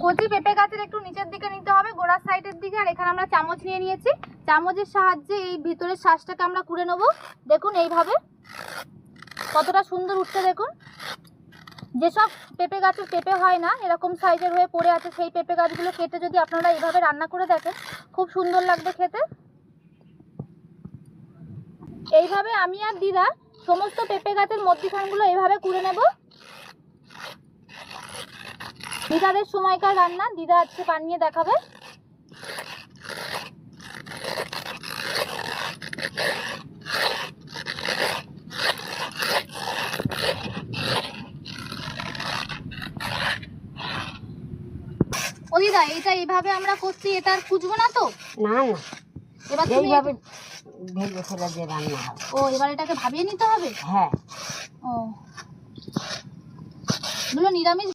কচি পেঁপে গাছের একটু নিচের দিকে নিতে হবে, গোড়ার সাইডের দিকে। আর এখানে আমরা চামচ নিয়ে নিয়েছি, চামচের সাহায্যে এই ভিতরের শ্বাসটাকে আমরা কুড়ে নেব। দেখুন এইভাবে কতটা সুন্দর উঠছে। দেখুন, যেসব পেঁপে গাছের পেঁপে হয় না, এরকম সাইজের হয়ে পড়ে আছে, সেই পেঁপে গাছগুলো কেটে যদি আপনারা এইভাবে রান্না করে দেখেন, খুব সুন্দর লাগবে খেতে। এইভাবে আমি আর দিদা সমস্ত পেঁপে গাছের মধ্যিখানগুলো এইভাবে কুড়ে নেব। দিদাদের সময়কার রান্না, দিদা আজকে বানিয়ে দেখাবে। ও দিদা, এটা এইভাবে আমরা করছি, এটা আর কুচবো না তো? না না, এবার এইভাবে ভেজে ফেলে দিয়ে রান্না হবে। ও, এবার এটাকে ভাবিয়ে নিতে হবে। হ্যাঁ। ও, এগুলো নিরামিষ